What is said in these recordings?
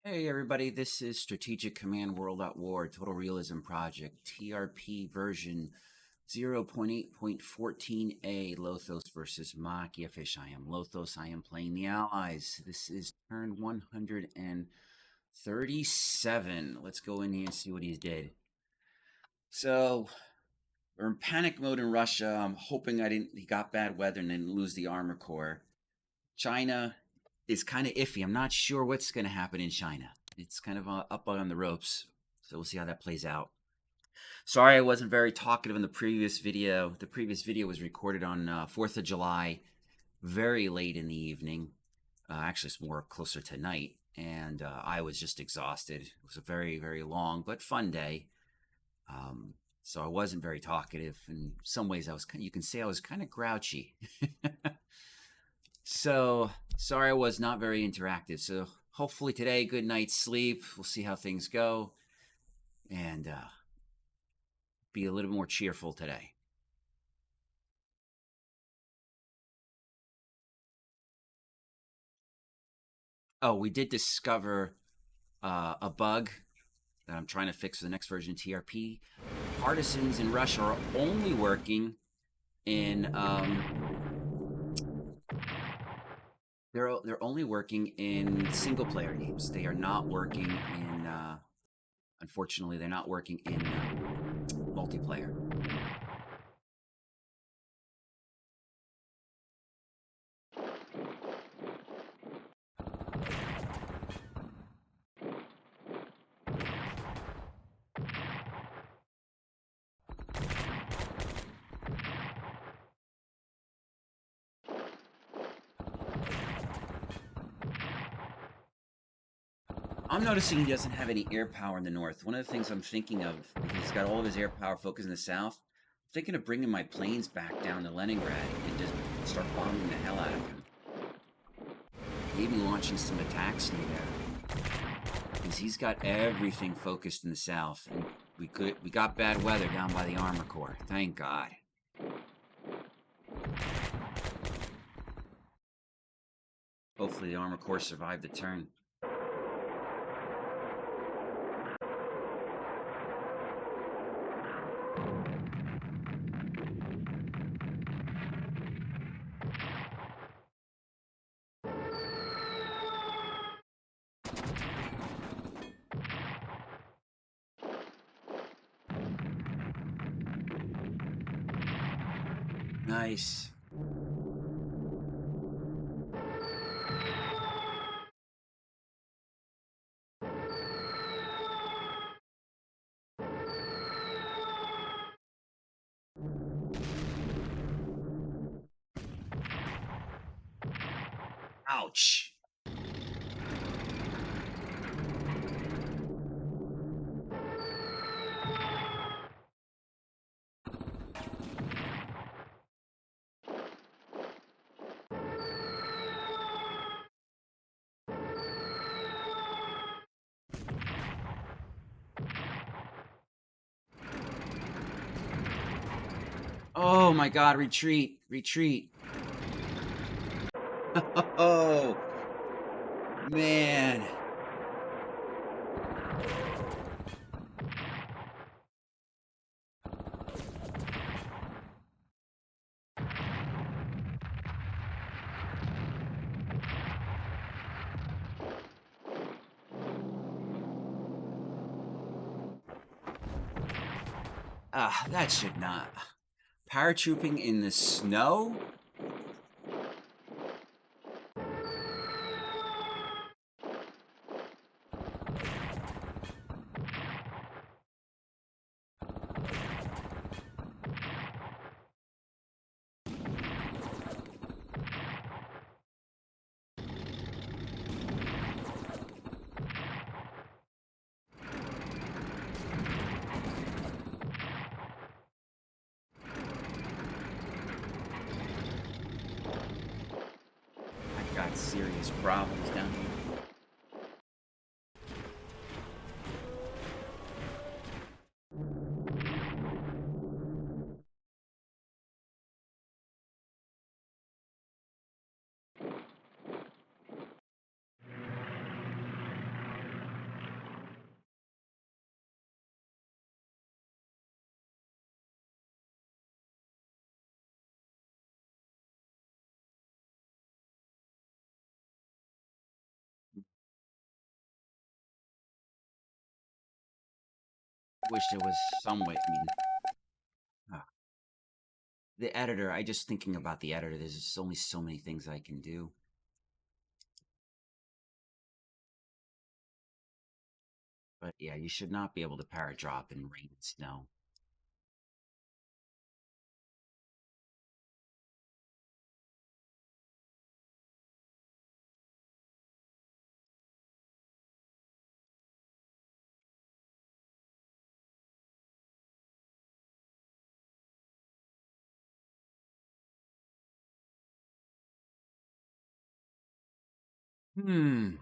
Hey everybody, this is Strategic Command World at War Total Realism Project, TRP version 0.8.14a, Lothos versus Machiafish. I am Lothos, I am playing the Allies. This is turn 137. Let's go in here and see what he did. So, we're in panic mode in Russia. I'm hoping he got bad weather and didn't lose the armor core. China is kind of iffy. I'm not sure what's going to happen in China. It's kind of up on the ropes. So we'll see how that plays out. Sorry I wasn't very talkative in the previous video. The previous video was recorded on 4th of July, very late in the evening. Actually, it's more closer to night. And I was just exhausted. It was a very, very long but fun day. So I wasn't very talkative. In some ways, you can say I was kind of grouchy. So sorry I was not very interactive. So hopefully today, good night's sleep. We'll see how things go and be a little more cheerful today. Oh, we did discover a bug that I'm trying to fix for the next version of TRP. Partisans in Russia are only working in they're only working in single player games. They are not working in unfortunately they're not working in multiplayer. I'm noticing he doesn't have any air power in the north. One of the things I'm thinking of, because he's got all of his air power focused in the south, I'm thinking of bringing my planes back down to Leningrad and just start bombing the hell out of him. Maybe launching some attacks near there. Because he's got everything focused in the south. And we got bad weather down by the armor core. Thank God. Hopefully the armor core survived the turn. Nice. Ouch. Oh my God, retreat, retreat. Oh, man. That should not. Paratrooping in the snow? I've got serious problems down here. wish there was some way. I mean, ah, the editor. I just thinking about the editor. There's just only so many things I can do. But yeah, you should not be able to paradrop in rain and snow. Hmm.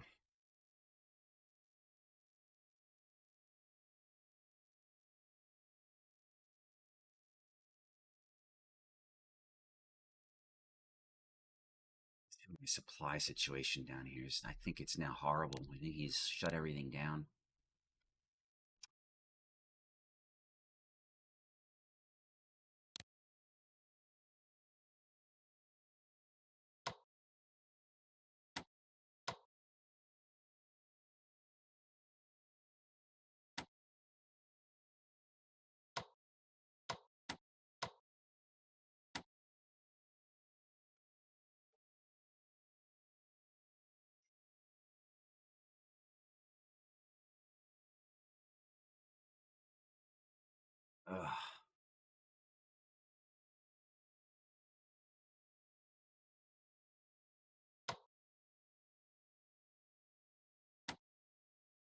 The supply situation down here is, I think it's now horrible. I think he's shut everything down. Ugh.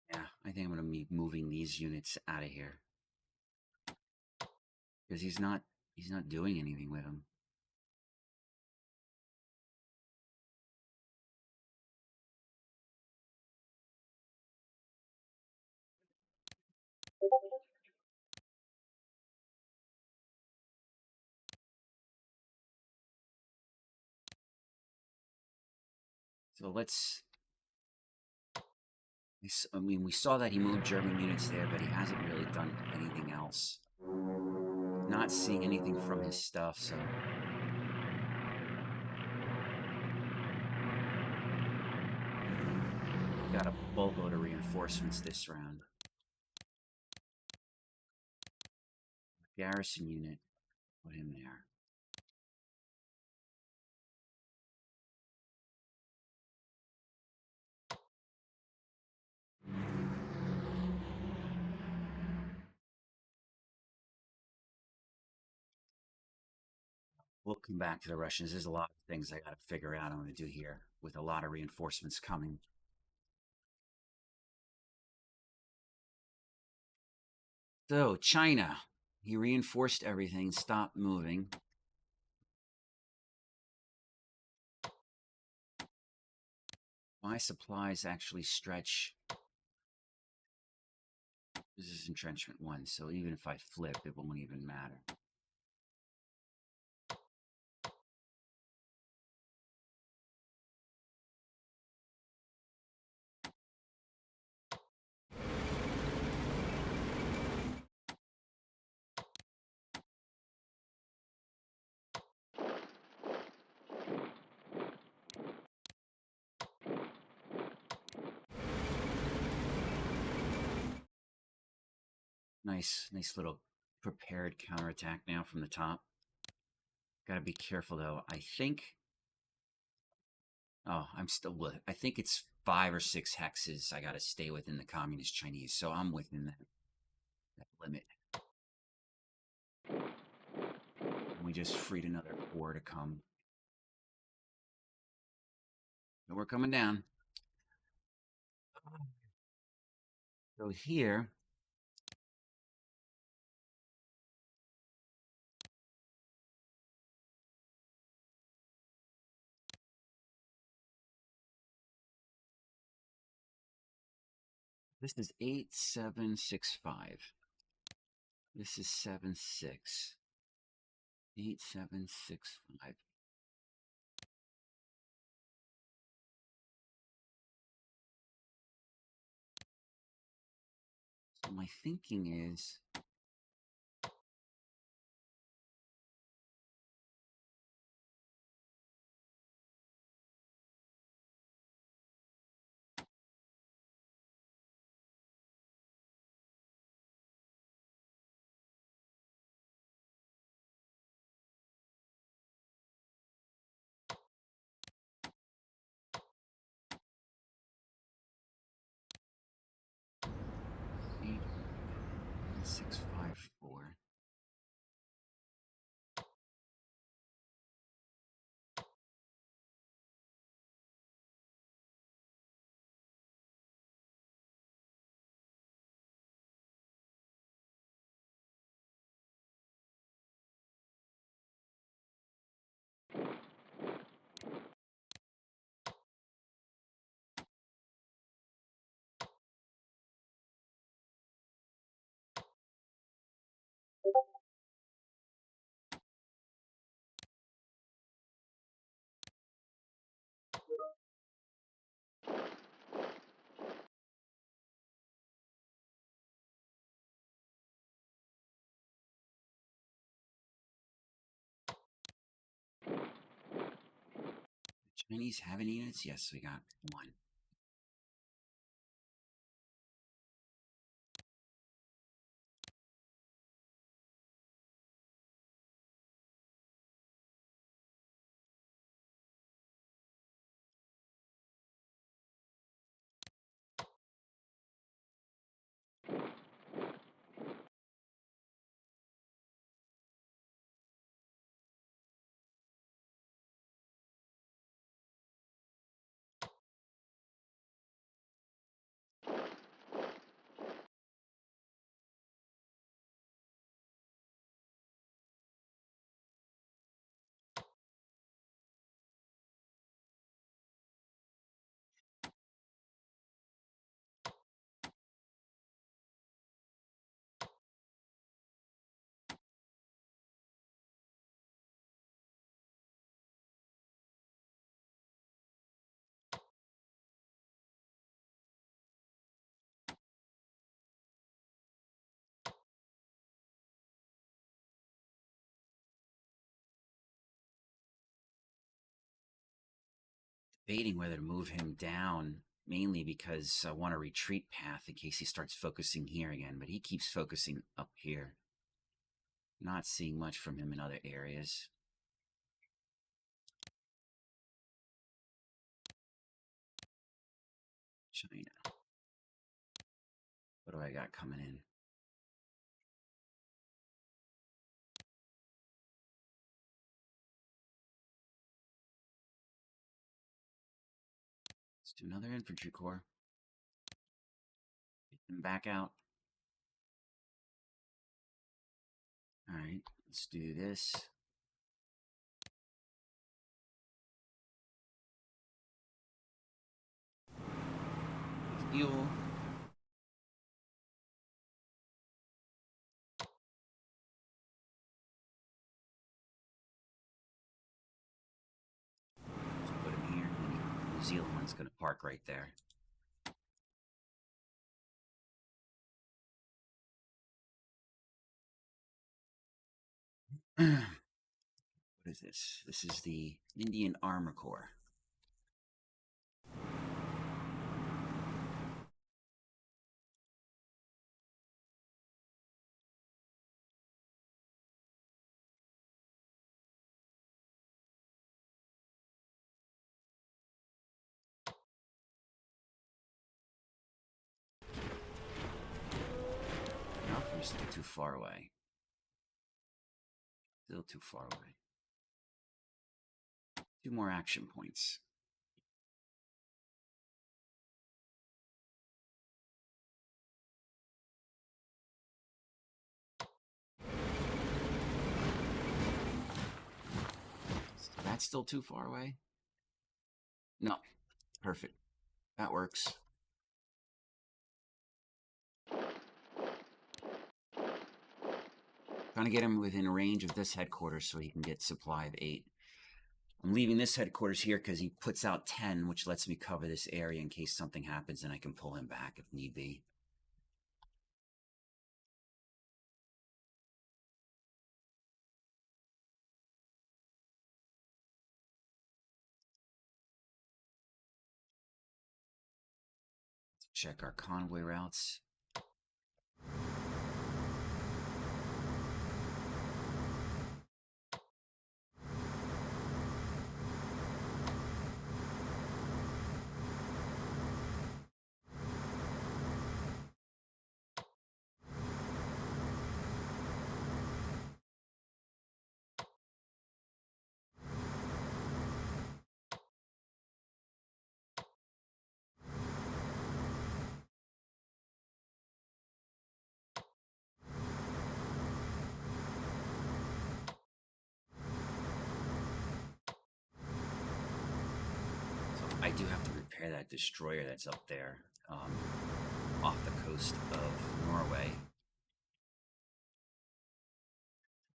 Yeah, I think I'm gonna be moving these units out of here because he's not doing anything with them. So let's. I mean, we saw that he moved German units there, but he hasn't really done anything else. Not seeing anything from his stuff, so got a boatload of reinforcements this round. Garrison unit, put him there. We'll come back to the Russians. There's a lot of things I got to figure out I'm going to do here with a lot of reinforcements coming. So, China. He reinforced everything, stopped moving. My supplies actually stretch. This is entrenchment 1, so even if I flip, it won't even matter. Nice little prepared counterattack now from the top. Got to be careful though. I think. Oh, I think it's 5 or 6 hexes. I got to stay within the communist Chinese, so I'm within that limit. And we just freed another corps to come. So we're coming down. So here. This is 8765. This is 76. 8765. So my thinking is 654. Chinese have any units? Yes, we got one. Debating whether to move him down, mainly because I want a retreat path in case he starts focusing here again, but he keeps focusing up here. Not seeing much from him in other areas. China. What do I got coming in? Let's do another infantry corps. Get them back out. Alright, let's do this. Fuel. Just put him here. The New Zealand one's going to park right there. What is this? This is the Indian Armor Corps. Enough, we're still too far away. Still too far away. 2 more action points. That's still too far away? No. Perfect. That works. Trying to get him within range of this headquarters so he can get supply of 8. I'm leaving this headquarters here because he puts out 10, which lets me cover this area in case something happens and I can pull him back if need be. Check our convoy routes. repair that destroyer that's up there off the coast of Norway.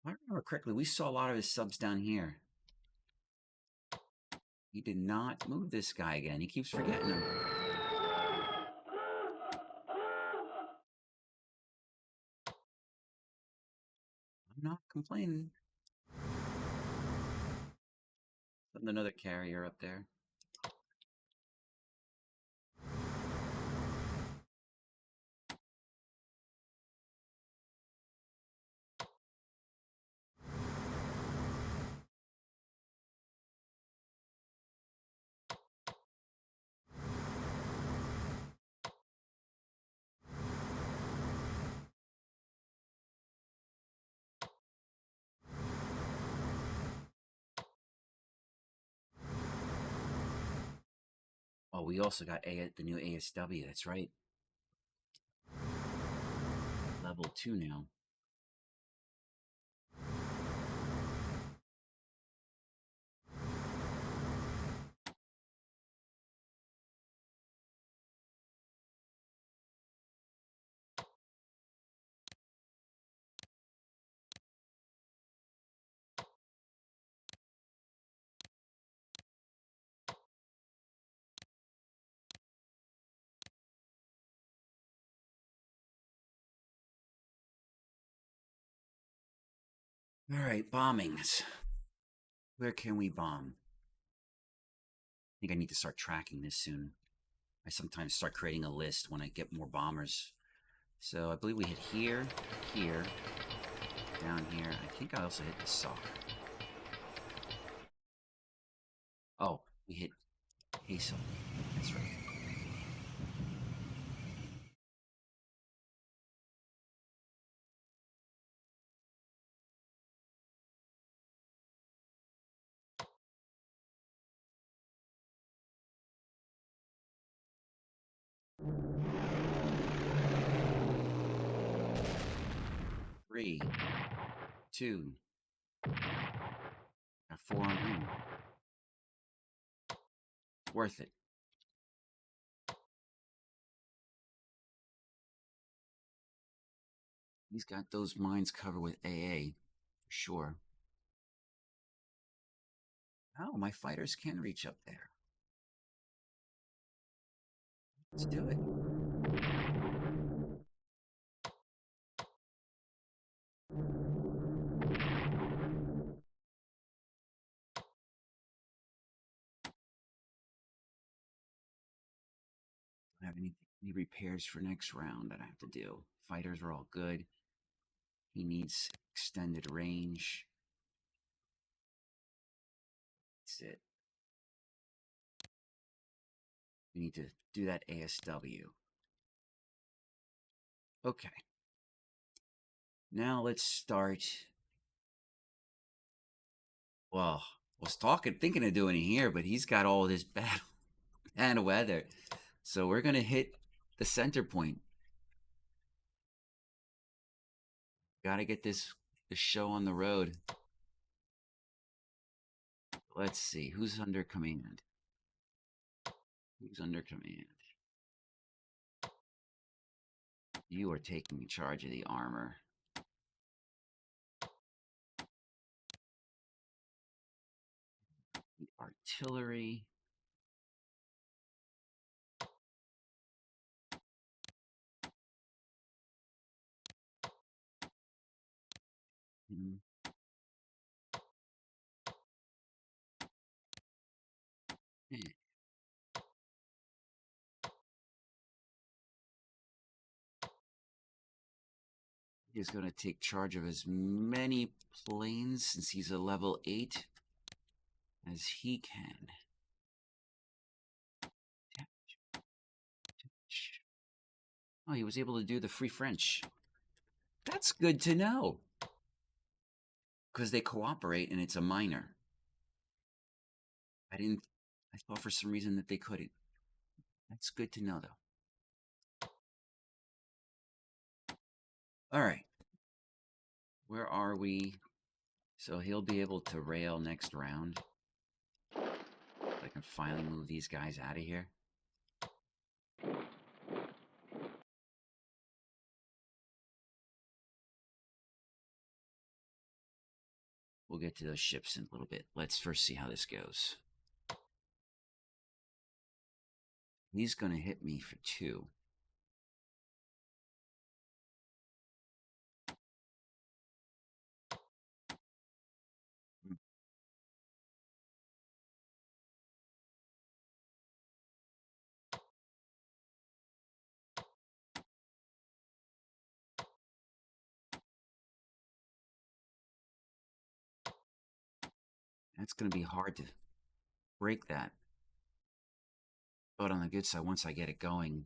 If I remember correctly, we saw a lot of his subs down here. He did not move this guy again. He keeps forgetting him. I'm not complaining. Another carrier up there. Oh, we also got the new ASW. That's right. Level 2 now. All right, bombings. Where can we bomb? I think I need to start tracking this soon. I sometimes start creating a list when I get more bombers. So I believe we hit here, here, down here. I think I also hit the sock. Oh, we hit Hazel. That's right. Three, two, got 4 on him. Worth it. He's got those mines covered with AA, for sure. Oh, my fighters can reach up there. Let's do it. Don't have any repairs for next round that I have to do. Fighters are all good. He needs extended range. That's it. We need to do that ASW. Okay. Now let's start. Well, I was thinking of doing it here, but he's got all this bad weather. So we're going to hit the center point. Got to get the show on the road. Let's see. Who's under command? Who's under command? You are taking charge of the armor. The artillery. Hmm. He's going to take charge of as many planes since he's a level 8 as he can. Oh, he was able to do the free French. That's good to know. Because they cooperate and it's a minor. I thought for some reason that they couldn't. That's good to know, though. All right. Where are we? So he'll be able to rail next round. I can finally move these guys out of here. We'll get to those ships in a little bit. Let's first see how this goes. He's going to hit me for 2. That's going to be hard to break that. But on the good side, once I get it going,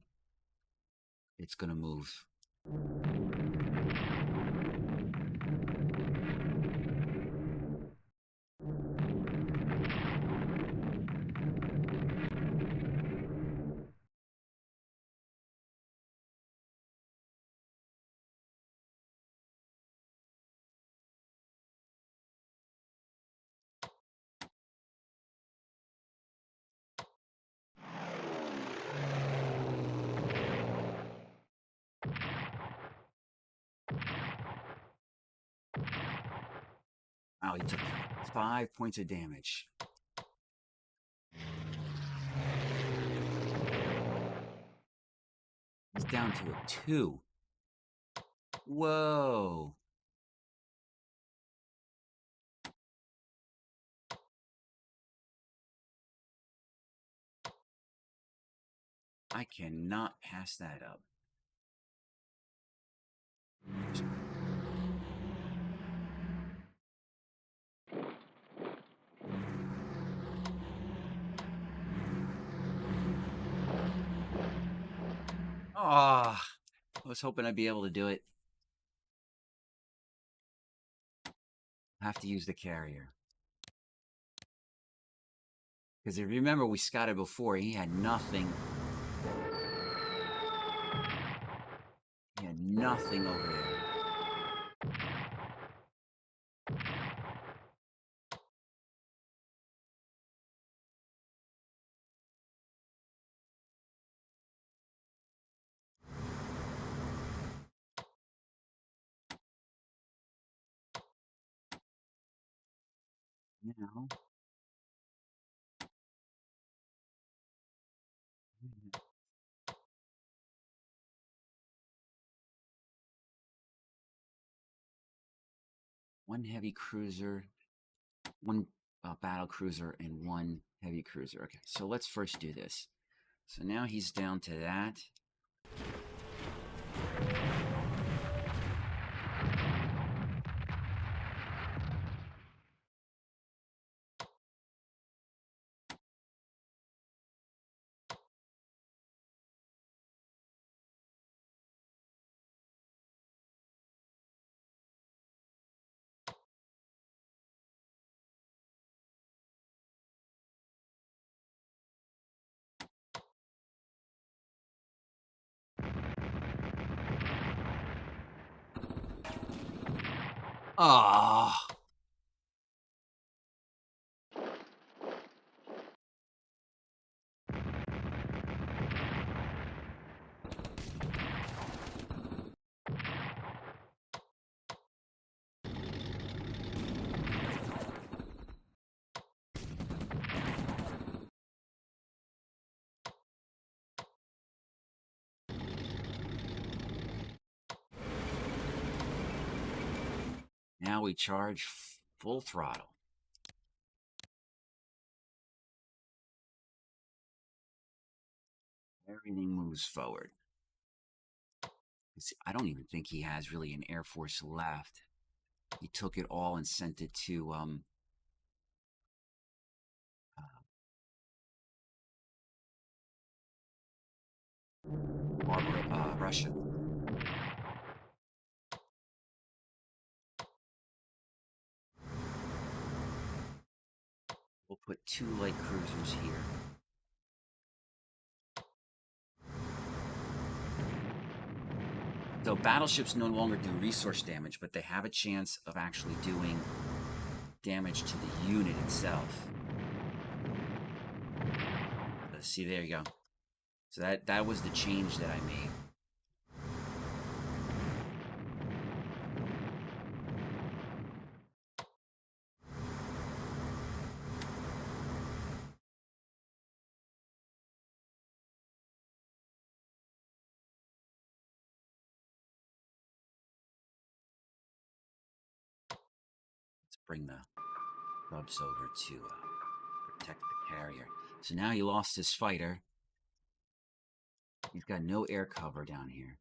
it's going to move. Wow, he took 5 points of damage. He's down to a 2. Whoa. I cannot pass that up. Ah, I was hoping I'd be able to do it. Have to use the carrier. Because if you remember, we scouted before, he had nothing. He had nothing over there. Now, one heavy cruiser, one battle cruiser, and one heavy cruiser. Okay, so let's first do this. So now he's down to that. Ah. Now we charge full throttle. Everything moves forward. I don't even think he has really an Air Force left. He took it all and sent it to Russia. We'll put 2 light cruisers here. So battleships no longer do resource damage, but they have a chance of actually doing damage to the unit itself. See, there you go. So that was the change that I made. bring the subs over to protect the carrier. So now he lost his fighter. He's got no air cover down here.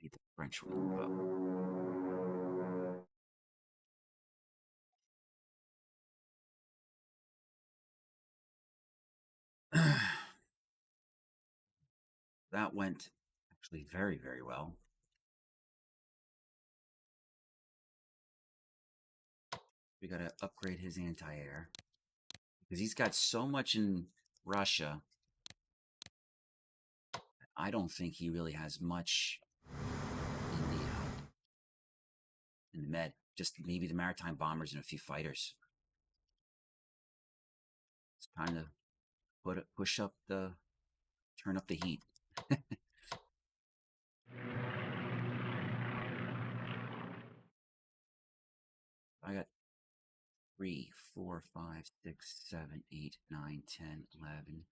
Need the French one to move up. That went actually very, very well. We got to upgrade his anti-air because he's got so much in Russia. I don't think he really has much in the Med. Just maybe the maritime bombers and a few fighters. It's time to turn up the heat. I got 3, 4, 5, 6, 7, 8, 9, 10, 11,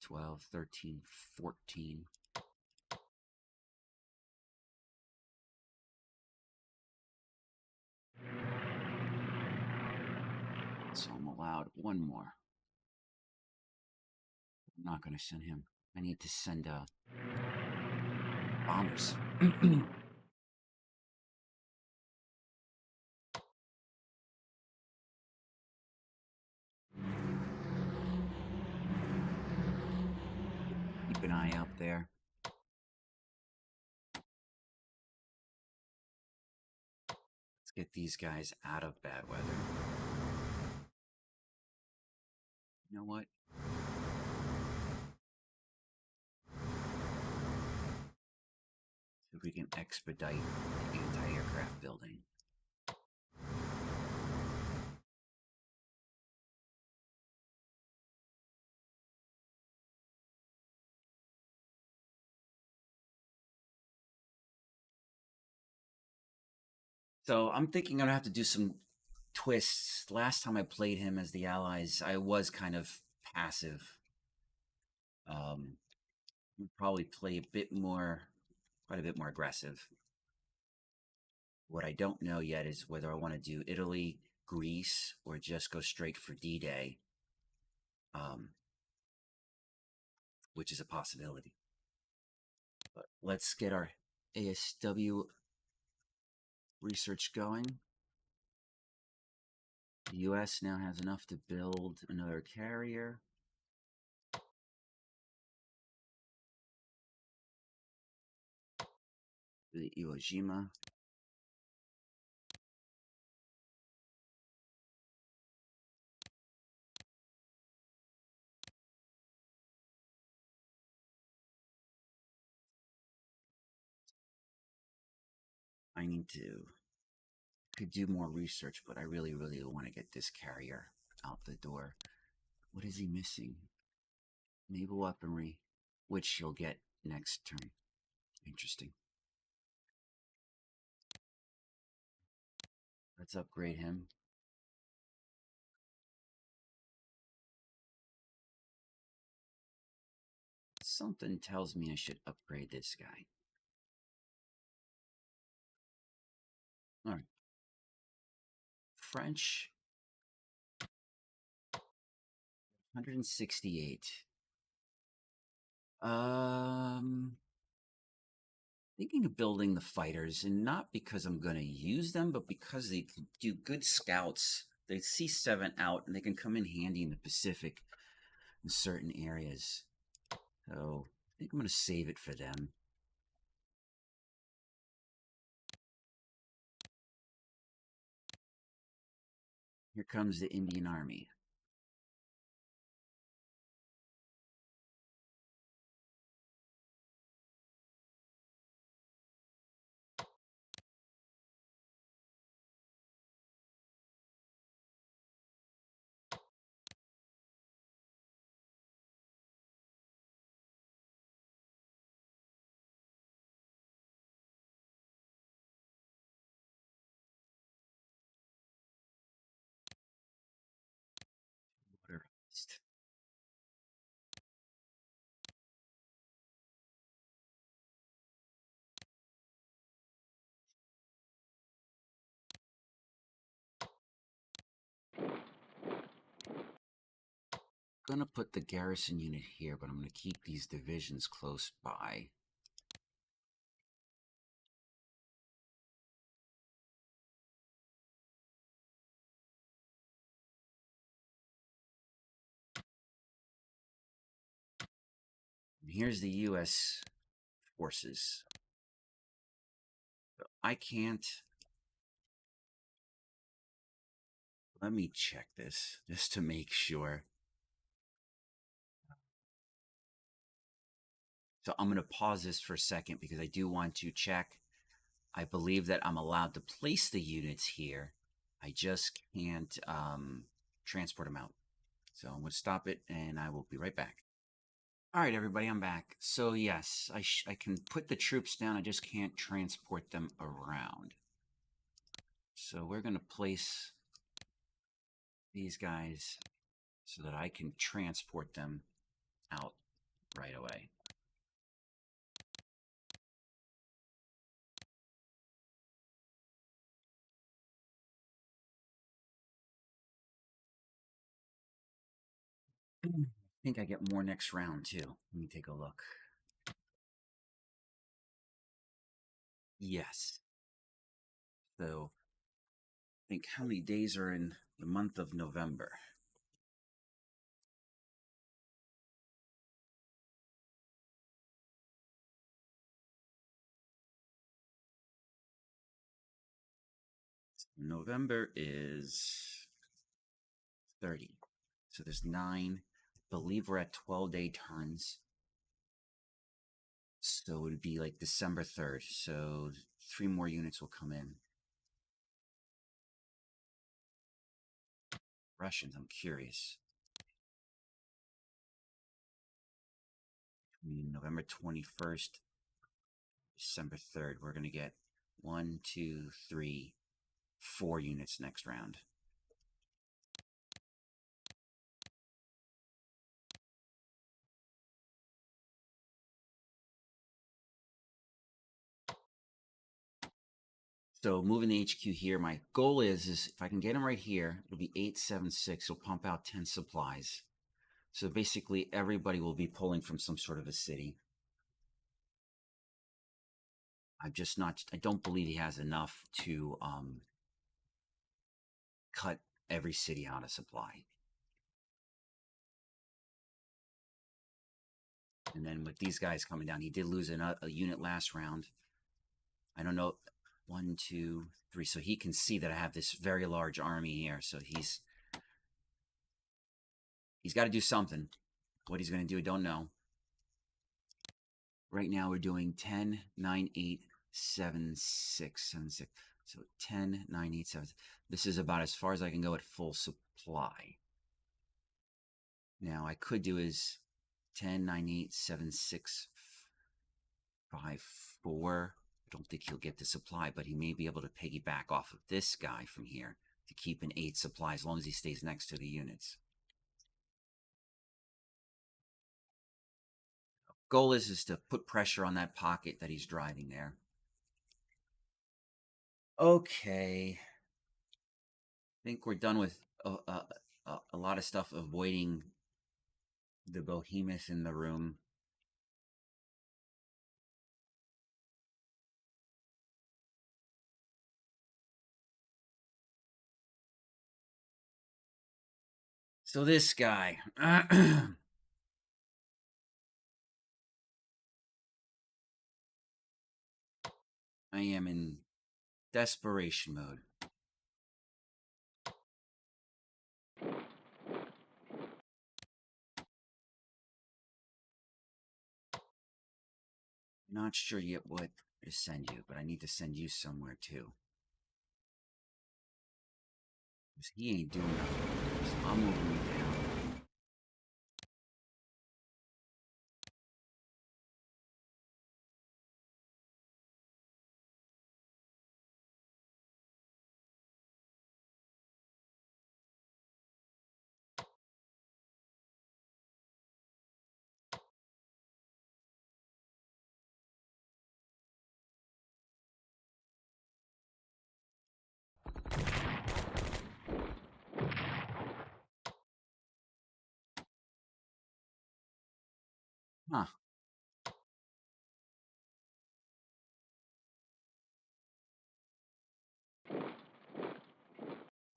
12, 13, 14. So I'm allowed one more. I'm not going to send him. I need to send bombers. Keep an eye out there. Let's get these guys out of bad weather. You know what? See if we can expedite the anti-aircraft building. So I'm thinking I'm gonna have to do some twists. Last time I played him as the Allies, I was kind of passive. Probably play quite a bit more aggressive. What I don't know yet is whether I want to do Italy, Greece, or just go straight for D-Day, which is a possibility. But let's get our ASW research going. The U.S. now has enough to build another carrier. The Iwo Jima. Could do more research, but I really, really want to get this carrier out the door. What is he missing? Naval weaponry, which he'll get next turn. Interesting. Let's upgrade him. Something tells me I should upgrade this guy. All right. French. 168. Thinking of building the fighters, and not because I'm going to use them, but because they do good scouts. They see 7 out, and they can come in handy in the Pacific in certain areas. So I think I'm going to save it for them. Here comes the Indian Army. Water Heist. I'm gonna put the garrison unit here, but I'm gonna keep these divisions close by. And here's the U.S. forces. I can't. Let me check this just to make sure. So I'm going to pause this for a second because I do want to check. I believe that I'm allowed to place the units here. I just can't transport them out. So I'm going to stop it and I will be right back. All right, everybody, I'm back. So yes, I can put the troops down. I just can't transport them around. So we're going to place these guys so that I can transport them out right away. I think I get more next round too. Let me take a look. Yes. So I think how many days are in the month of November? November is 30. So there's 9. I believe we're at 12-day turns. So it would be like December 3rd. So 3 more units will come in. Russians, I'm curious. November 21st, December 3rd, we're going to get 1, 2, 3, 4 units next round. So moving the HQ here, my goal is if I can get them right here, it'll be 876. It'll pump out 10 supplies. So basically everybody will be pulling from some sort of a city. I don't believe he has enough to cut every city out of supply. And then with these guys coming down, he did lose a unit last round. I don't know. 1, 2, 3. So he can see that I have this very large army here. So he's got to do something. What he's going to do, I don't know. Right now we're doing 10, 9, 8, 7, 6, 7, 6. So 10, 9, 8, 7. This is about as far as I can go at full supply. Now I could do is 10, 9, 8, 7, 6, 5, 4. I don't think he'll get the supply, but he may be able to piggyback off of this guy from here to keep an 8 supply as long as he stays next to the units. Goal is to put pressure on that pocket that he's driving there. Okay. I think we're done with a lot of stuff avoiding the behemoth in the room. So this guy. I am in desperation mode. Not sure yet what to send you, but I need to send you somewhere too. Because he ain't doing nothing. So I'm moving you down. Huh.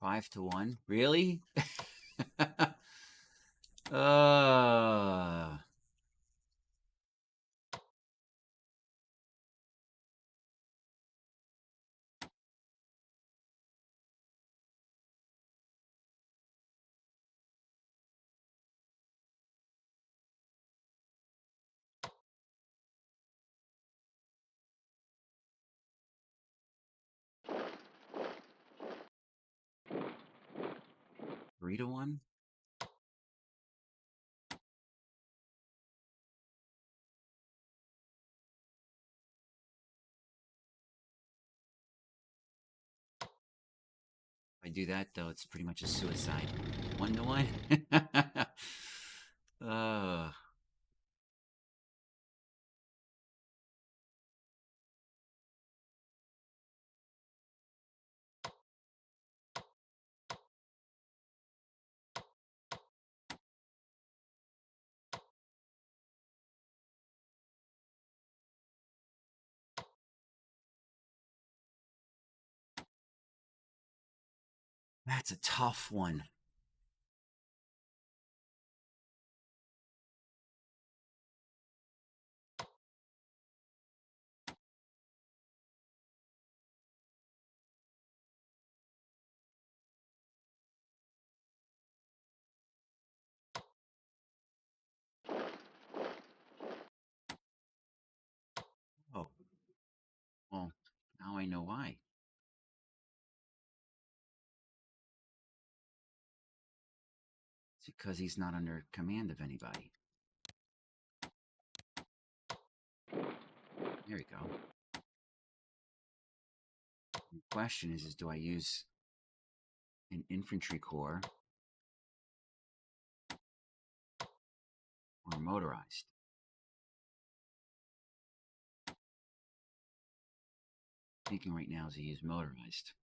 5-1? Really? uh Three to one? If I do that though, it's pretty much a suicide. 1-1? uh that's a tough one. Oh, well, now I know why. It's because he's not under command of anybody. There we go. The question is do I use an infantry corps or motorized? Thinking right now is to use motorized.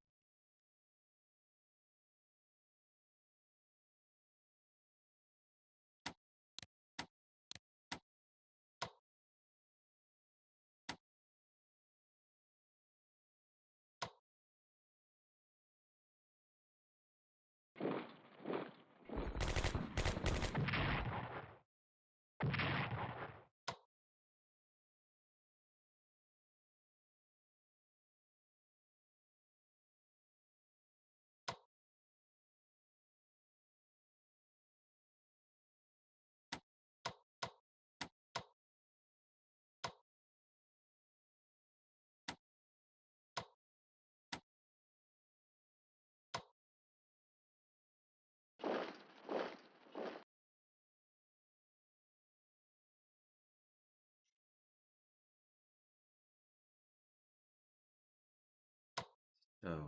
So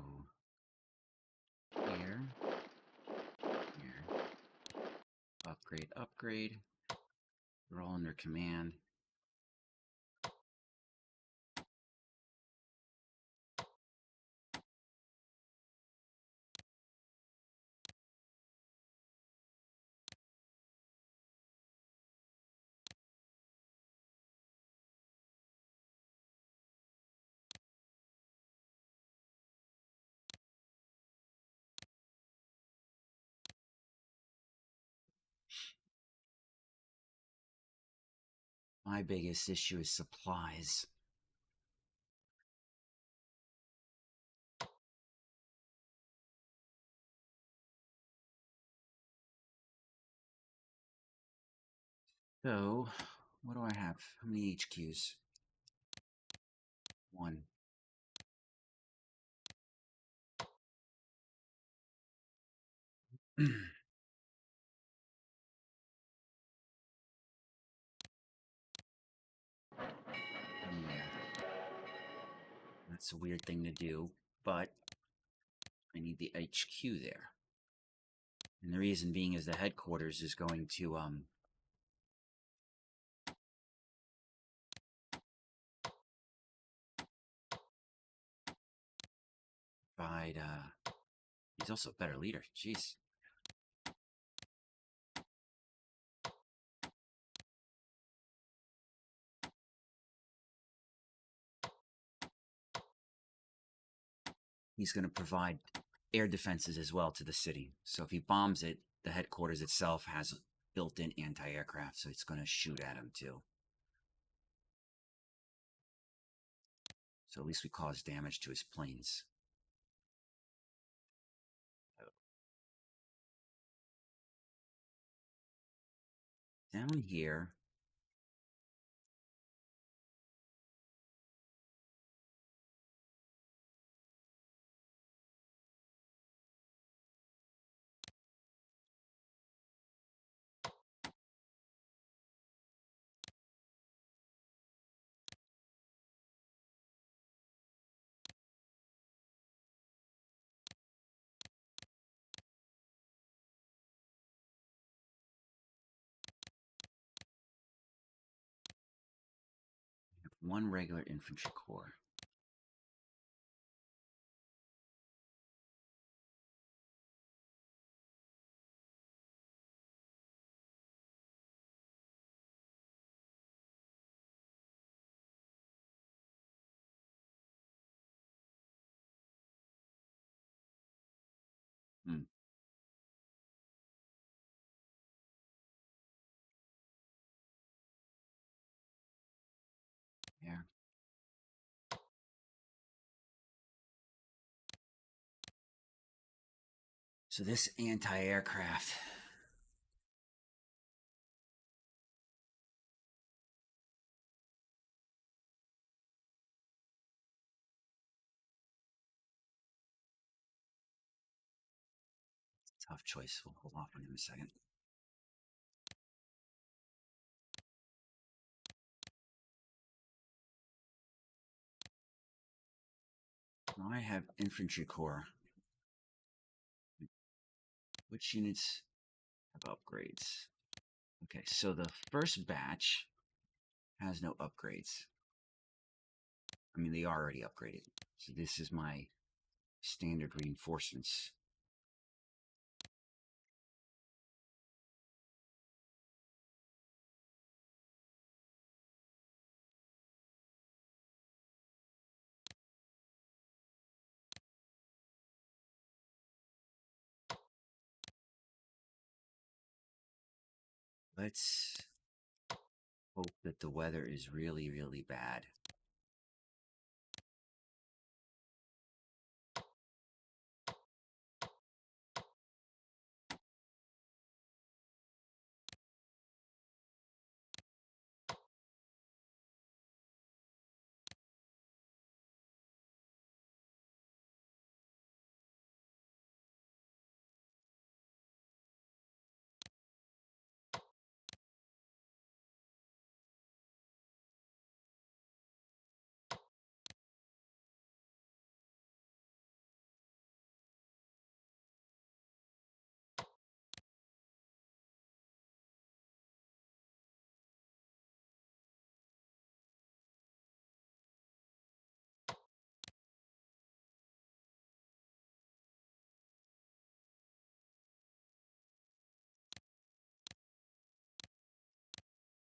here, here, upgrade, upgrade. They're all under command. My biggest issue is supplies. So, what do I have? How many HQs? One. Yeah. That's a weird thing to do, but I need the HQ there. And the reason being is the headquarters is going to provide he's also a better leader. Jeez. He's going to provide air defenses as well to the city. So if he bombs it, the headquarters itself has built-in anti-aircraft, so it's going to shoot at him too. So at least we cause damage to his planes. Down here, we have one regular infantry corps. Hmm. Yeah. So this anti-aircraft, tough choice. We'll hold off on him a second. Now I have infantry corps. Which units have upgrades? Okay, so the first batch has no upgrades. I mean, they are already upgraded. So this is my standard reinforcements. Let's hope that the weather is really, really bad.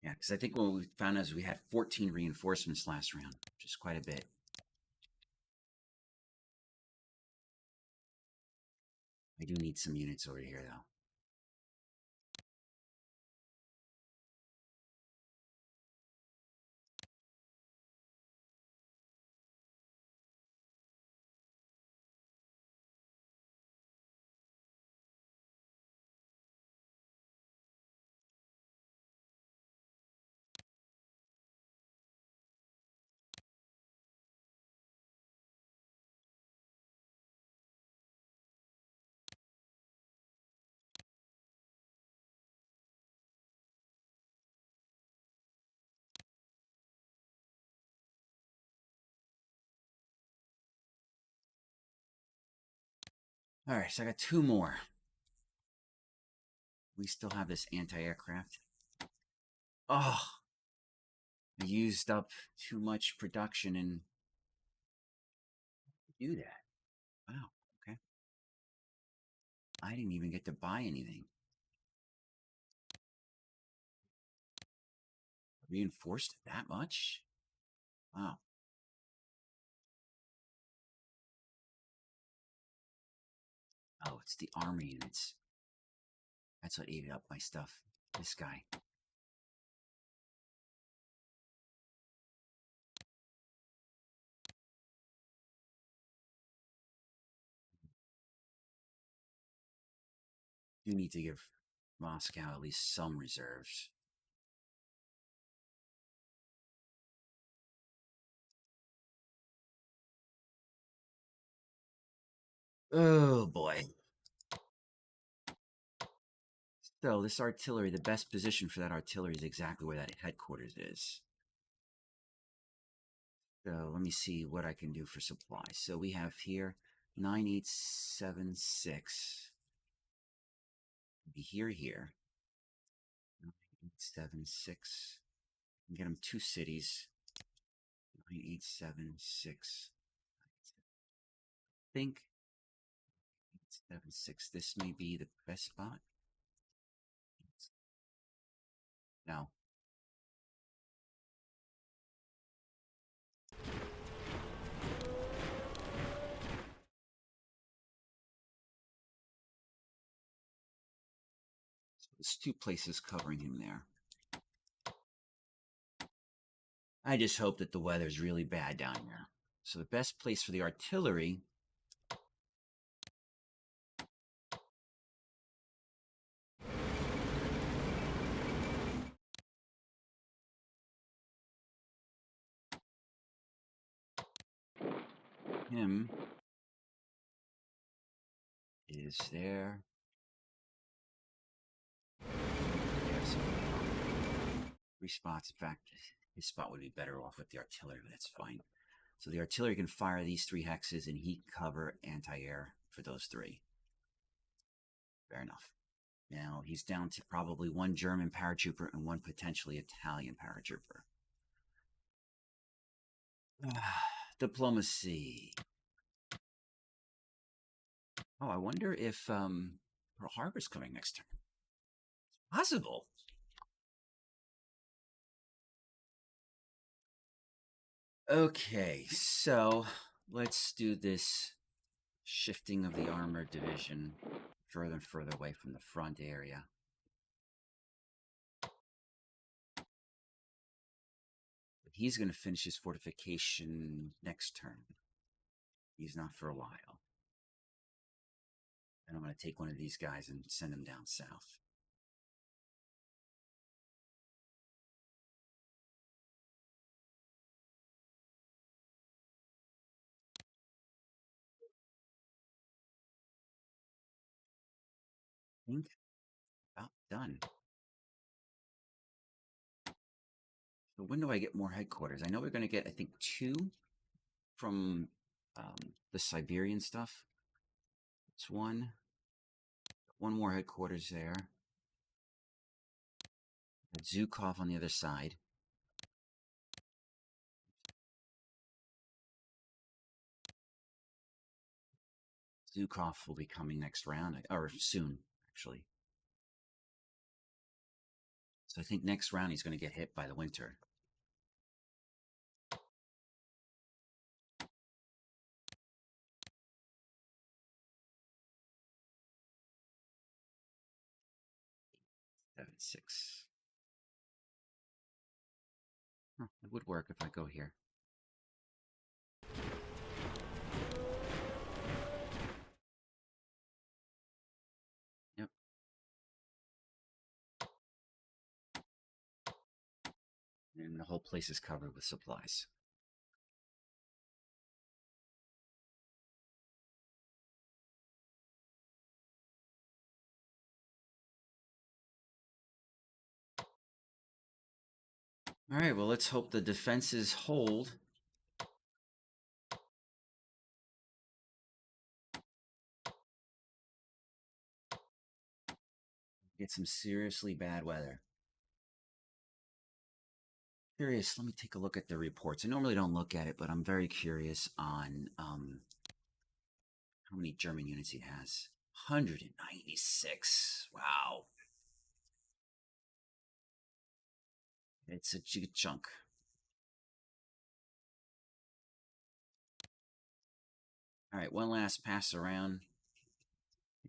Yeah, because I think what we found is we had 14 reinforcements last round, which is quite a bit. I do need some units over here, though. All right, so I got 2 more. We still have this anti-aircraft. Oh, I used up too much production and do that. Wow, okay. I didn't even get to buy anything. Reinforced that much? Wow. Oh, it's the armor units. That's what ate up my stuff. This guy. You need to give Moscow at least some reserves. Oh boy. So this artillery, the best position for that artillery is exactly where that headquarters is. So let me see what I can do for supplies. So we have here 9876. Be here. 9876. Get them 2 cities. 9876. I think 76. This may be the best spot. No. So there's 2 places covering him there. I just hope that the weather's really bad down here. So the best place for the artillery him is there. Yes. 3 spots. In fact, his spot would be better off with the artillery, but that's fine. So the artillery can fire these 3 hexes and heat cover anti-air for those 3. Fair enough. Now he's down to probably 1 German paratrooper and 1 potentially Italian paratrooper. Diplomacy. Oh, I wonder if Pearl Harbor's coming next turn. Possible. Okay, so let's do this shifting of the armored division further and further away from the front area. But he's going to finish his fortification next turn. He's not for a while. And I'm going to take one of these guys and send him down south. I think about done. So when do I get more headquarters? I know we're going to get, I think, 2 from the Siberian stuff. It's 1. 1 more headquarters there. Zhukov on the other side. Zhukov will be coming next round, or soon, actually. So I think next round he's going to get hit by the winter. Seven, 6. Huh, it would work if I go here. Yep. And the whole place is covered with supplies. All right, well, let's hope the defenses hold. Get some seriously bad weather. Curious, let me take a look at the reports. I normally don't look at it, but I'm very curious on how many German units he has. 196. Wow. It's a good chunk. All right, one last pass around.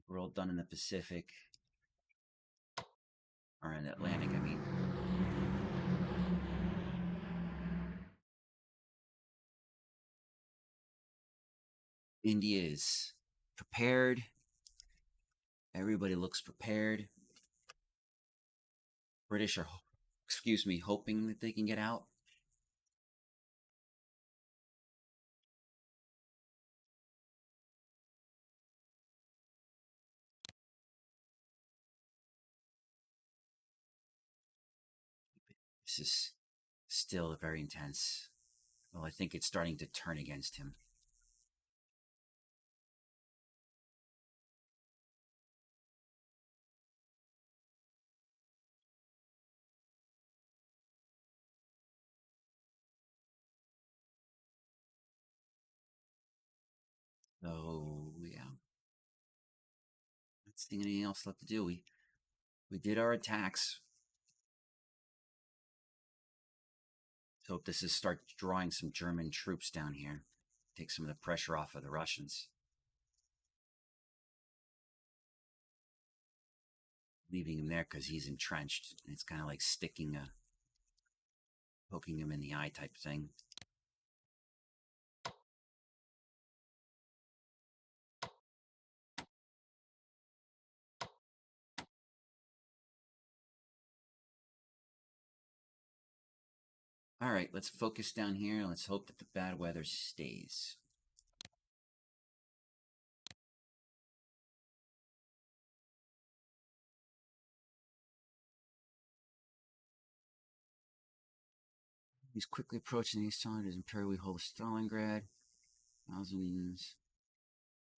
We're all done in the Pacific. Or in the Atlantic, I mean. India is prepared. Everybody looks prepared. British are, excuse me, hoping that they can get out. This is still very intense. Well, I think it's starting to turn against him. So yeah, not seeing anything else left to do. We did our attacks. Let's hope this is start drawing some German troops down here. Take some of the pressure off of the Russians. Leaving him there because he's entrenched. And it's kind of like sticking a, poking him in the eye type thing. All right, let's focus down here. Let's hope that the bad weather stays. He's quickly approaching the east side as Imperial hold Stalingrad. Thousands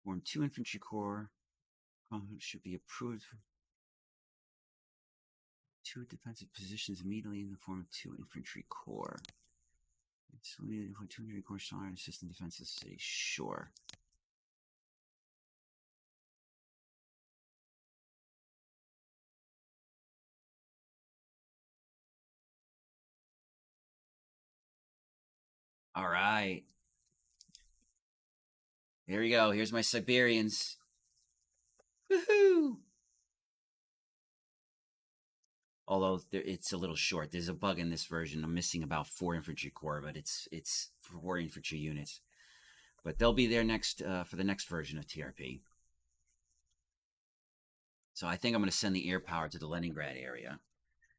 form 2 infantry corps. Should be approved. 2 defensive positions immediately in the form of 2 infantry corps. It's needed for 2 infantry corps and assist in defense of the city. Sure. All right. Here we go. Here's my Siberians. Woohoo! Although it's a little short. There's a bug in this version. I'm missing about 4 infantry corps, but it's 4 infantry units. But they'll be there next for the next version of TRP. So I think I'm going to send the air power to the Leningrad area,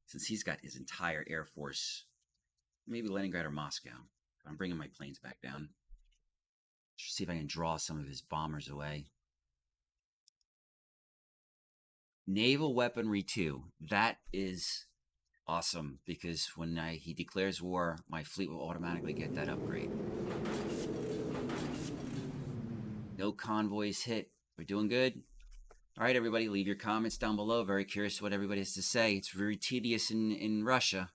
since he's got his entire air force. Maybe Leningrad or Moscow. I'm bringing my planes back down. See if I can draw some of his bombers away. Naval Weaponry 2. That is awesome, because when he declares war, my fleet will automatically get that upgrade. No convoys hit. We're doing good. All right, everybody, leave your comments down below. Very curious what everybody has to say. It's very tedious in Russia.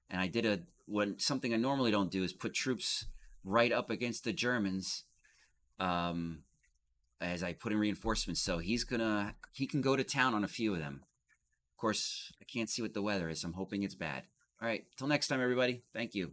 And I did something I normally don't do is put troops right up against the Germans as I put in reinforcements. So he can go to town on a few of them. Of course, I can't see what the weather is. I'm hoping it's bad. All right, till next time, everybody. Thank you.